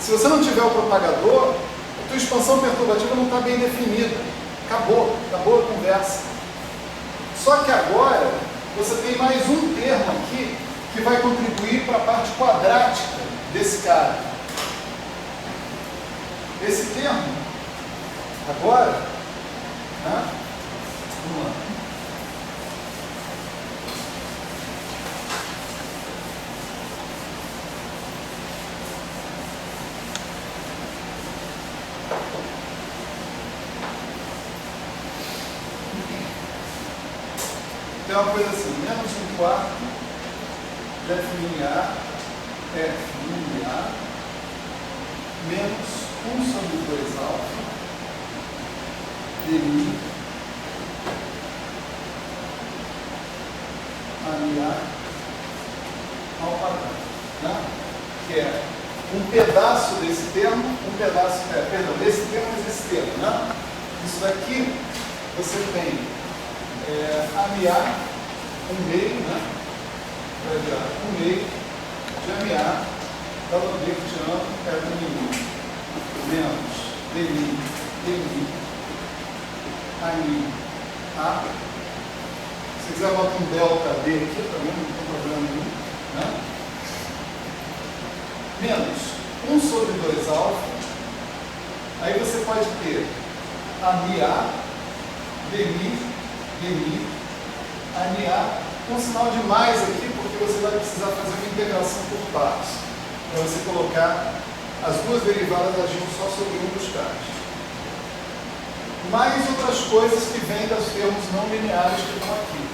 Se você não tiver o propagador, a tua expansão perturbativa não está bem definida. Acabou a conversa. Só que agora, você tem mais um termo aqui que vai contribuir para a parte quadrática desse cara. Esse termo, agora, né? Vamos lá. Tem uma coisa assim, menos um quarto de F min A, menos 1 sobre 2 alfa, dmi, a min A ao quadrado, né? Que é um pedaço desse termo, desse termo, mas esse termo, né? Isso daqui, você tem a min A, 1/2, né? Vai virar 1/2 de a min A da lambert-ano min menos dmi a min A. Se quiser botar um delta D aqui também, não tem problema nenhum, né? Menos 1 sobre 2 alfa. Aí você pode ter a min A, dmi, a min A, com um sinal de mais aqui, porque você vai precisar fazer uma integração por partes, para você colocar as duas derivadas agindo só sobre um dos caras. Mais outras coisas que vêm dos termos não lineares que estão aqui.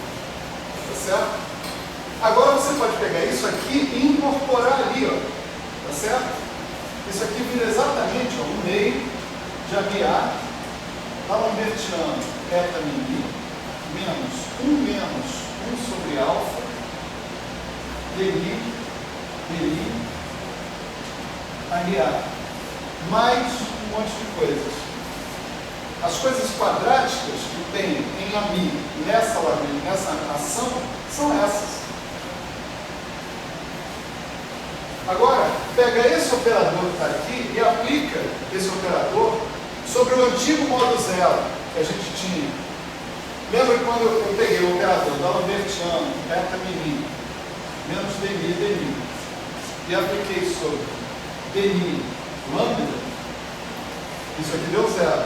Tá certo? Agora você pode pegar isso aqui e incorporar ali, ó. Tá certo? Isso aqui vira exatamente 1/2 de a min A da lambert-ano eta min menos 1 sobre alfa dmi a min A, mais um monte de coisas. As coisas quadráticas que tem em ami nessa ação são essas. Agora, pega esse operador que está aqui e aplica esse operador sobre o antigo modo zero que a gente tinha. Lembra que quando eu peguei o operador da lambert-ano, eta min, menos dmi, e apliquei sobre dmi lambda, isso aqui deu zero.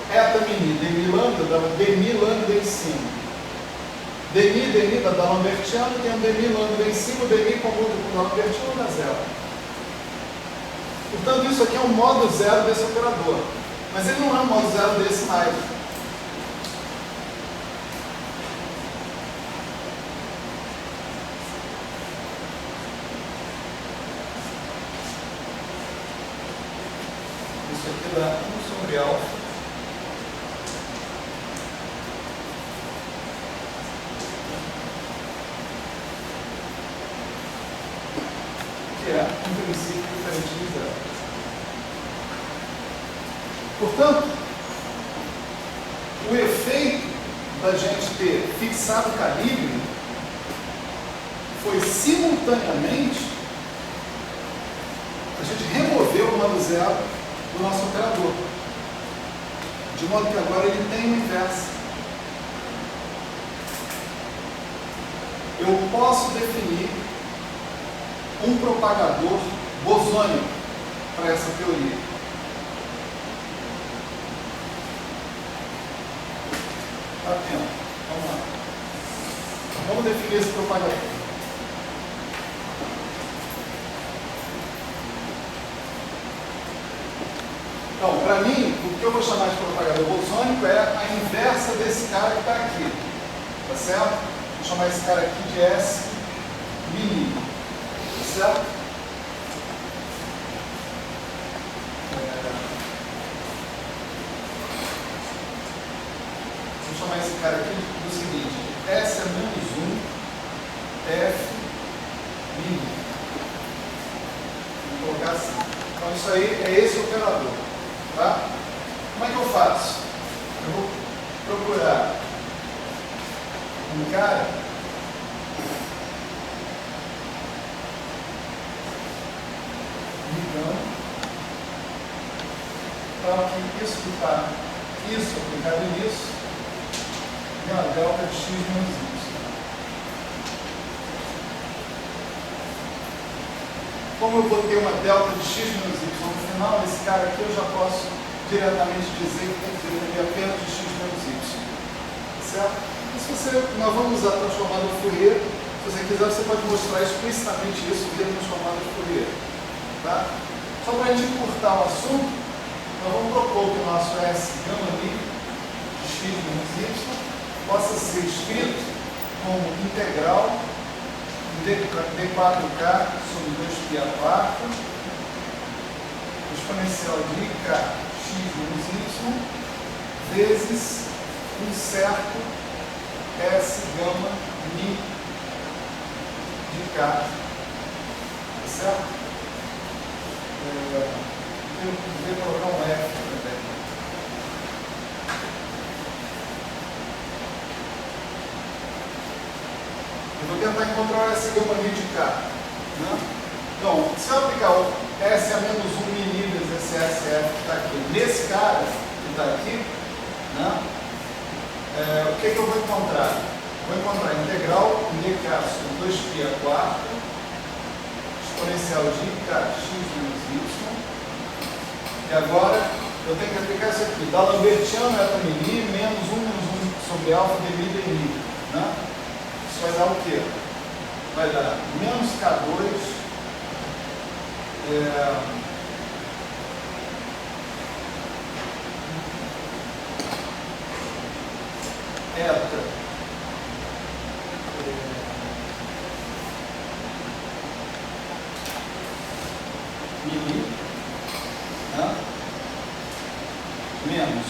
Eta min, dmi lambda, dava dmi lambda em cima. Dmi da lambert-ano, tem um dmi lambda em cima, o dmi comum do lambert-ano dá zero. Portanto, isso aqui é um modo zero desse operador. Mas ele não é um modo zero desse mais. Isso aqui dá 1 sobre alfa. Que é um princípio diferente de zero. Portanto, o efeito da gente ter fixado o calibre foi simultaneamente a gente removeu o modo zero do nosso operador, de modo que agora ele tem uma inversa. Eu posso definir um propagador bosônico para essa teoria. Está atento. Vamos lá. Vamos definir esse propagador. Então, para mim, o que eu vou chamar de propagador bosônico é a inversa desse cara que está aqui. Tá certo? Vou chamar esse cara aqui de S mini. Tá certo? Vou chamar esse cara aqui do seguinte: S é menos 1, F mini. Vou colocar assim. Então, isso aí é esse operador. Tá? Como é que eu faço? Eu vou procurar um cara ligando para que isso que está, isso aplicado nisso, é uma delta de x menos y. Como eu botei uma delta de x menos y no final, esse cara aqui eu já posso diretamente dizer que tem que depender apenas de x menos y. Certo? E se você, nós vamos usar a transformada Fourier. Se você quiser, você pode mostrar explicitamente isso via transformada Fourier. Tá? Só para a gente encurtar o assunto, nós vamos propor que o nosso S gama de x menos y possa ser escrito como integral d4k sobre 2π² exponencial de k x menos y vezes um certo S gama mi de k. Tá certo? Eu poderia colocar um F também. Eu vou tentar encontrar esse gama mi de k. Né? Então, se eu aplicar o S a menos 1 mini vezes esse SF que está aqui, nesse cara que está aqui, né? O que eu vou encontrar? Vou encontrar a integral dk sobre 2π² exponencial de k x menos y. E agora eu tenho que aplicar isso aqui. Da Lambertiano eta mini menos 1 sobre alfa dmi dmi. Né? Isso vai dar o quê? Vai dar menos K2 eta mini, né? Menos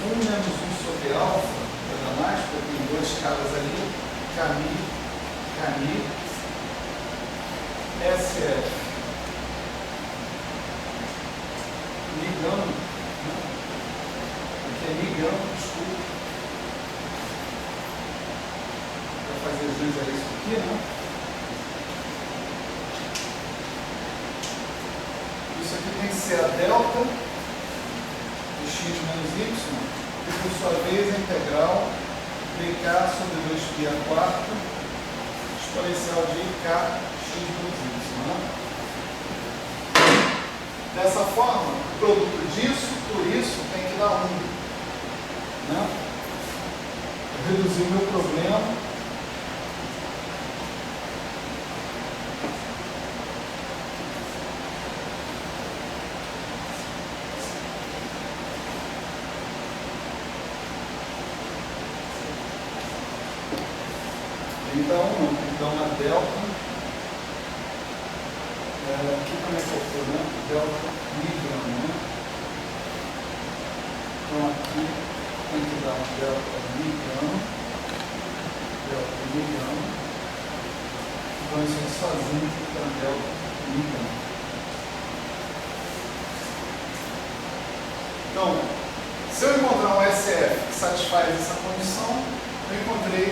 1 menos 1 sobre alfa, nada mais, porque tem dois caras ali, Cami, SF, ligando, né? Aqui é ligando, desculpa, para fazer jus a isso aqui, né? Isso aqui tem que ser a delta de x menos y, e por sua vez a integral dk sobre 2π² exponencial de k x menos y. Né? Dessa forma, o produto disso por isso tem que dar 1. Né? Eu reduzi o meu problema. Então, a delta, aqui como é que eu for, né? Delta ligando, né? Então, aqui tem que dar um delta ligando. Então, isso aqui sozinho tem que dar um delta ligando. Então, se eu encontrar um SF que satisfaz essa condição, eu encontrei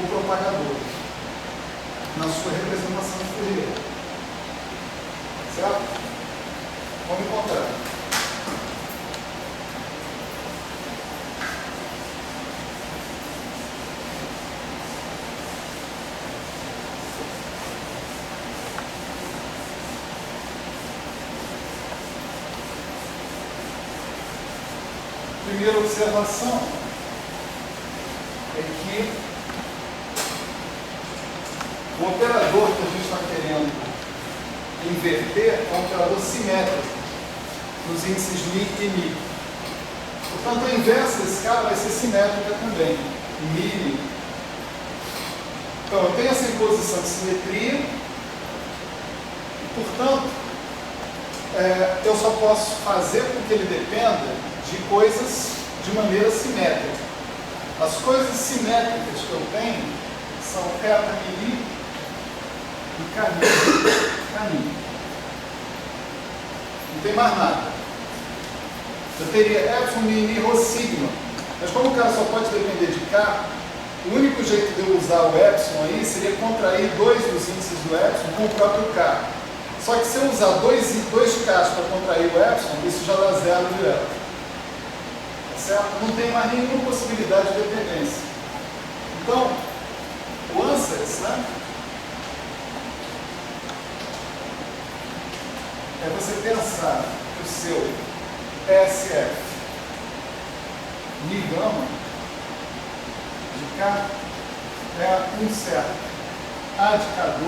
o propagador na sua representação de Fourier. Certo? Vamos encontrar. Primeira observação é que o operador que a gente está querendo inverter é um operador simétrico nos índices Mi e Mi. Portanto, a inversa desse cara vai ser simétrica também. Mi. Então, eu tenho essa imposição de simetria e, portanto, eu só posso fazer com que ele dependa de coisas de maneira simétrica. As coisas simétricas que eu tenho são eta mili e caminho. Não tem mais nada. Eu teria epsilon, mi, rho, sigma. Mas como o cara só pode depender de k, o único jeito de eu usar o epsilon aí seria contrair dois dos índices do epsilon com o próprio k. Só que se eu usar dois Ks para contrair o epsilon, isso já dá zero direto. Tá certo? Não tem mais nenhuma possibilidade de dependência. Então, o ansatz, né, é você pensar que o seu PSF Mi gama de K é um certo A de K2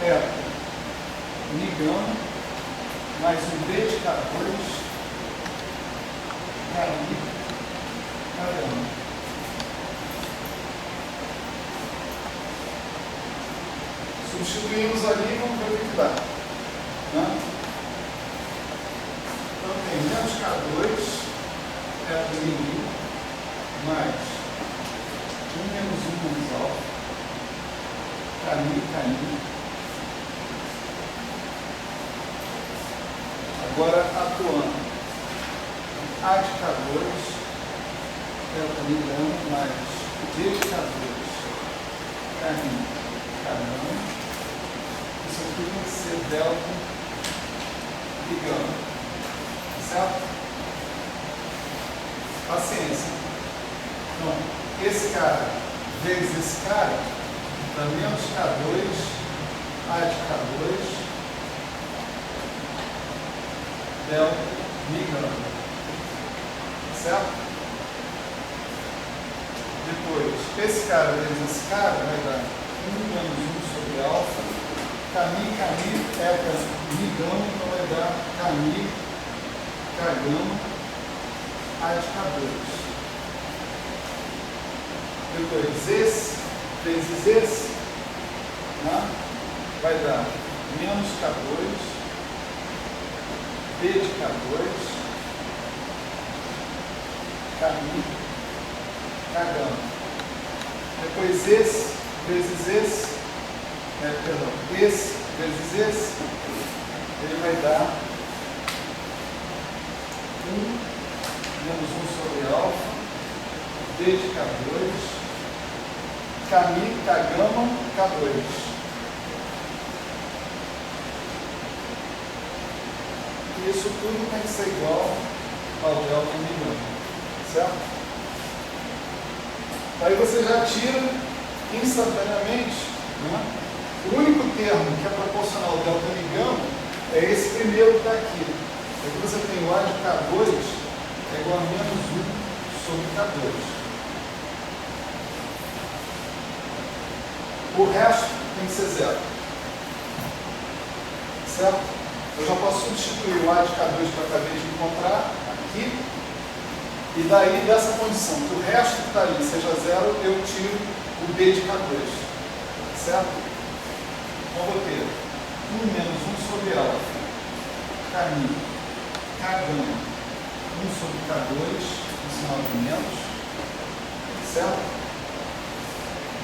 é Mi gama mais um B de K2 K gama. Substituímos ali e vamos ver o que dá. Né? Então tem menos K2 é do Mi mais 1 menos 1 menos alfa Kmi. Agora atuando A de K2 é do Mi gama mais D de K2 Kmi. Isso aqui tem que ser delta e gama. Certo? Paciência. Então, esse cara vezes esse cara dá menos K2, A de K2, delta Mi gama. Certo? Depois, esse cara vezes esse cara vai dar 1 menos 1 sobre alfa, Kmi é Mi gama, então vai dar Kmi, K gama, A de K2. Depois, esse vezes esse, né, vai dar menos K2, B de K2, Kmi, K gama. Depois, esse vezes esse, esse vezes esse, ele vai dar 1 menos 1 sobre alfa, D de K2, Kmi, K gama, K2. E isso tudo tem que ser igual ao delta Mi gama, certo? Aí você já tira instantaneamente, né? O único termo que é proporcional ao delta Mi gama é esse primeiro que está aqui. Aqui você tem o A de K2 é igual a menos 1 sobre K2. O resto tem que ser zero. Certo? Eu já posso substituir o A de K2 que eu acabei de encontrar aqui. E daí, dessa condição, que o resto que está ali seja zero, eu tiro o B de K2. Certo? Então, vou ter 1 menos 1 sobre alfa, Kmi, K gama, 1 sobre K2, no sinal de menos. Certo?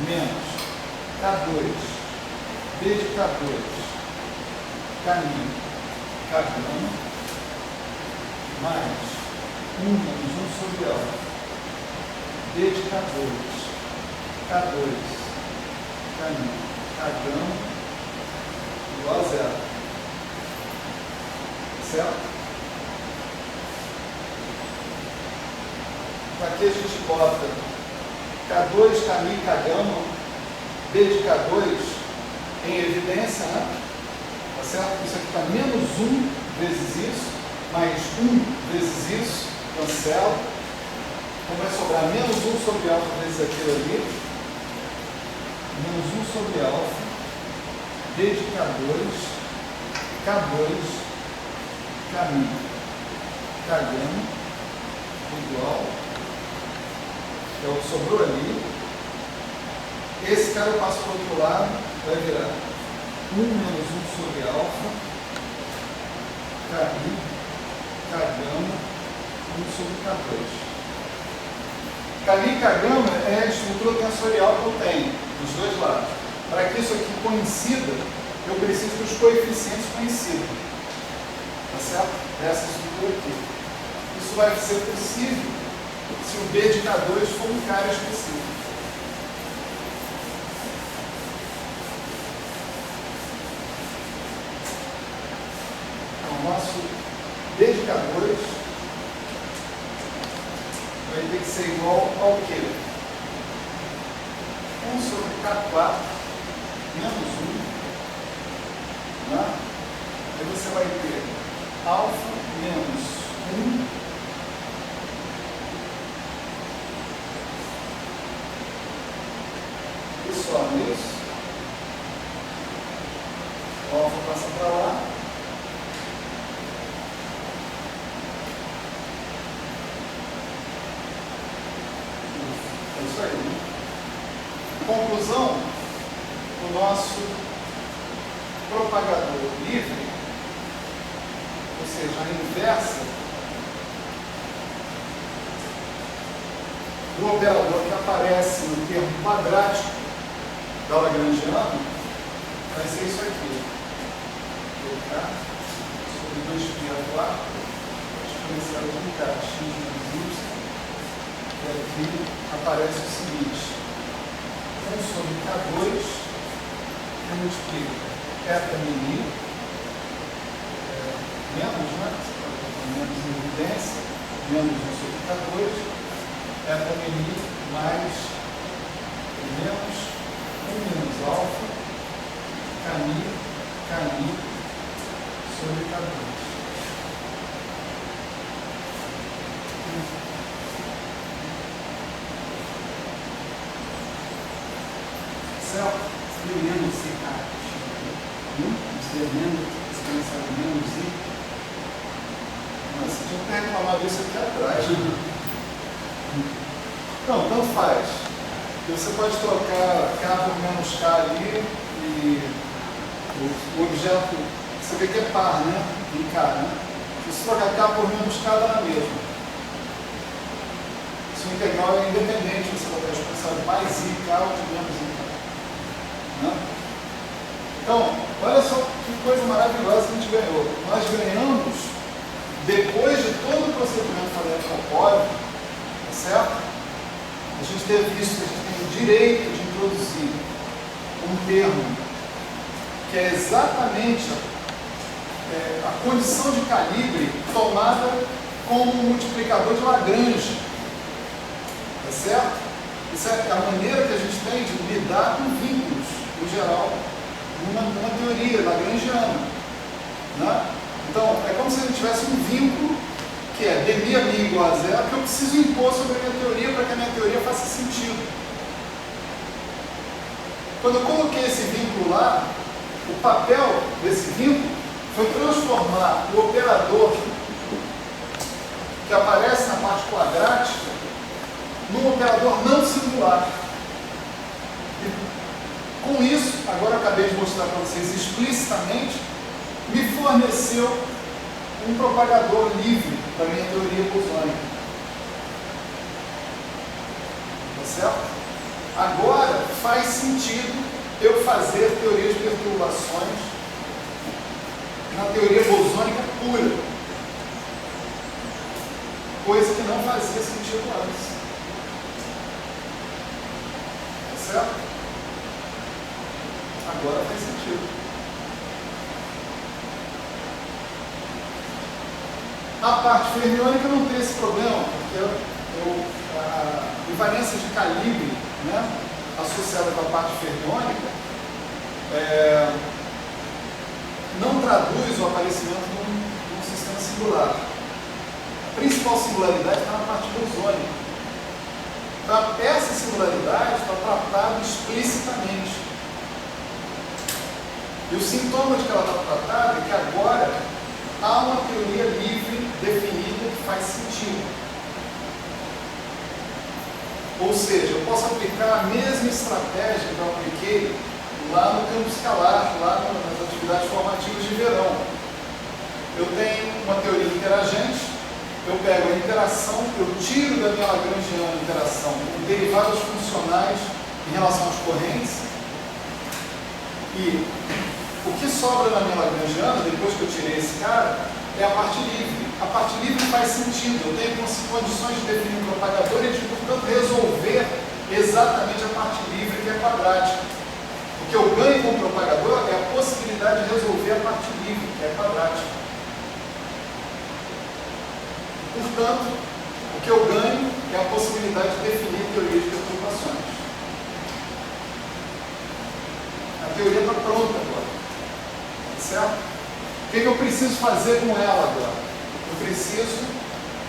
Menos K2, B de K2, Kmi, K gama, mais 1 menos 1 sobre alfa, D de K2, K2, Kmi, K gama, igual a zero. Certo? Aqui a gente bota K2, Kmi, K gama, B de K2 em evidência, né? Tá certo? Isso aqui está menos 1 vezes isso, mais 1 vezes isso, cancela. Então vai sobrar menos 1 sobre alfa vezes aquilo ali, menos 1 sobre alfa, D de K2, K2, Kmi, K gama, igual, é o que sobrou ali. Esse cara eu passo para o outro lado, vai virar 1 menos 1 sobre alfa, Kmi, K gama, 1 sobre K2. Kmi e K gama é a estrutura tensorial que eu tenho, dos dois lados. Para que isso aqui coincida, eu preciso que os coeficientes coincidam. Tá certo? Essa estrutura aqui. Isso vai ser possível se o B de K2 for um cara específico. o nosso D de K2 vai ter que ser igual ao quê? 1 sobre K4 menos 1. Né? Aí você vai ter alfa menos 1 e só isso. O alfa passa para lá. É isso aí. Né? Conclusão, o nosso propagador livre, ou seja, a inversa do operador que aparece no termo quadrático da Lagrangiana, vai ser isso aqui. Vou colocar sobre 2π4, exponencial de k, x menos y, e aqui aparece o seguinte: 1 sobre K2, eu multiplico eta mini, menos, né? Menos em evidência, menos 1 sobre K2, eta mini mais menos 1 menos alfa, Kmi sobre K2. Escrevendo CK, escrevendo expressão menos I. Mas você tinha que ter reclamado isso aqui atrás. Não, tanto faz. Você pode trocar K por menos K ali e o objeto, você vê que é par, né? Em K, né? Se você trocar K por menos K, dá na mesma. Se o integral é independente, você vai ter a expressão de mais IK ou de menos IK. Né? Então, olha só que coisa maravilhosa que a gente ganhou. Nós ganhamos, depois de todo o procedimento fonético-compórico, tá certo? A gente teve visto que a gente tem o direito de introduzir um termo que é exatamente a condição de calibre tomada como um multiplicador de Lagrange. Tá certo? Isso é a maneira que a gente tem de lidar com vínculos, no geral, numa teoria lagrangiana. Né? Então, é como se a gente tivesse um vínculo que é dmi igual a zero, que eu preciso impor sobre a minha teoria para que a minha teoria faça sentido. Quando eu coloquei esse vínculo lá, o papel desse vínculo foi transformar o operador que aparece na parte quadrática num operador não singular. E, com isso, agora eu acabei de mostrar para vocês explicitamente, me forneceu um propagador livre da minha teoria bosônica. Tá certo? Agora faz sentido eu fazer teoria de perturbações na teoria bosônica pura, coisa que não fazia sentido antes. Tá certo? Agora faz sentido. A parte fermiônica não tem esse problema, porque a invariância de calibre, né, associada com a parte fermiônica não traduz o aparecimento de um sistema singular. A principal singularidade está na parte bosônica. Então, essa singularidade está tratada explicitamente. E o sintoma de que ela está tratada é que agora há uma teoria livre definida que faz sentido. Ou seja, eu posso aplicar a mesma estratégia que eu apliquei lá no campo escalar, lá nas atividades formativas de verão. Eu tenho uma teoria interagente, eu pego a interação, eu tiro da minha Lagrangiana a interação derivadas funcionais em relação às correntes, e o que sobra na minha Lagrangiana, depois que eu tirei esse cara, é a parte livre. A parte livre faz sentido. Eu tenho condições de definir um propagador e de, portanto, resolver exatamente a parte livre, que é quadrática. O que eu ganho com o propagador é a possibilidade de resolver a parte livre, que é quadrática. Portanto, o que eu ganho é a possibilidade de definir a teoria de perturbações. A teoria está pronta agora. Certo? O que eu preciso fazer com ela agora? Eu preciso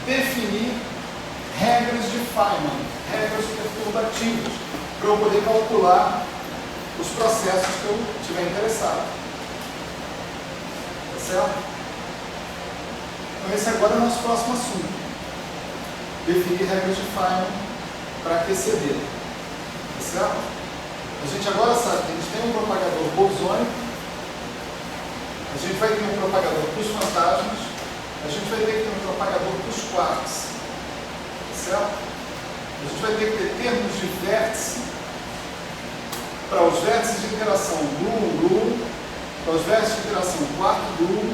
definir regras de Feynman, regras perturbativas, para eu poder calcular os processos que eu estiver interessado. Tá certo? Então esse agora é o nosso próximo assunto. Definir regras de Feynman para QCD. Tá certo? A gente agora sabe que a gente tem um propagador bosônico, a gente vai ter um propagador dos fantasmas, a gente vai ter que ter um propagador dos quarks. Certo? A gente vai ter que ter termos de vértice para os vértices de interação gluon-gluon, para os vértices de interação quark-gluon,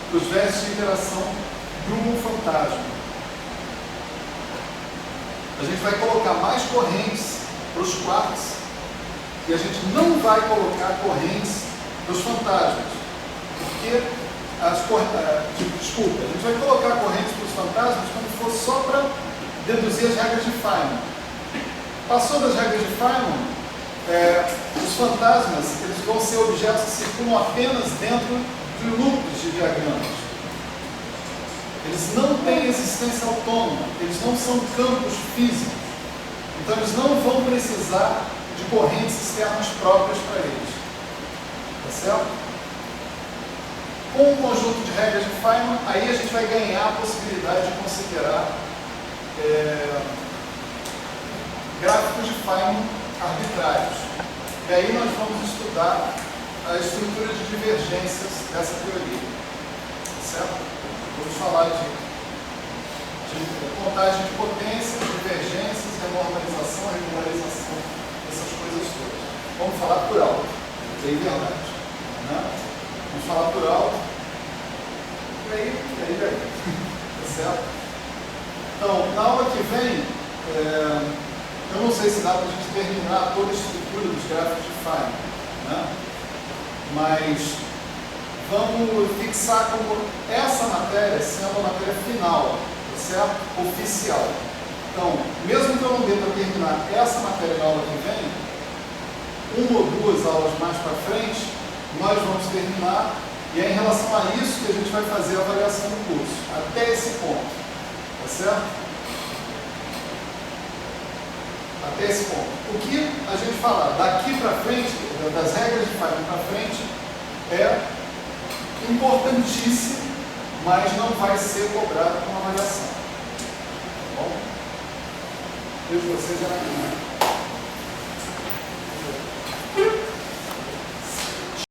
para os vértices de interação gluon-fantasma. A gente vai colocar mais correntes para os quarks e a gente não vai colocar correntes para os fantasmas, porque a gente vai colocar correntes para os fantasmas como se fosse só para deduzir as regras de Feynman. Passou das regras de Feynman, os fantasmas eles vão ser objetos que circulam apenas dentro de loops de diagramas. Eles não têm existência autônoma, eles não são campos físicos. Então eles não vão precisar de correntes externas próprias para eles. Tá certo? Com o conjunto de regras de Feynman, aí a gente vai ganhar a possibilidade de considerar gráficos de Feynman arbitrários. E aí nós vamos estudar a estrutura de divergências dessa teoria. Certo? Vamos falar de contagem de potências, divergências, renormalização, regularização, essas coisas todas. Vamos falar por alto, é verdade. Né? Vamos falar por alto. E aí. Tá certo? Então, na aula que vem, eu não sei se dá para a gente terminar toda a estrutura dos gráficos de Feynman, né? Mas vamos fixar como essa matéria sendo a matéria final, tá certo? Oficial. Então, mesmo que eu não dê para terminar essa matéria na aula que vem, uma ou duas aulas mais para frente, nós vamos terminar, e é em relação a isso que a gente vai fazer a avaliação do curso, até esse ponto. Tá certo? Até esse ponto. O que a gente falar daqui para frente, das regras de Feynman para frente, é importantíssimo, mas não vai ser cobrado com avaliação. Tá bom? Vejo vocês na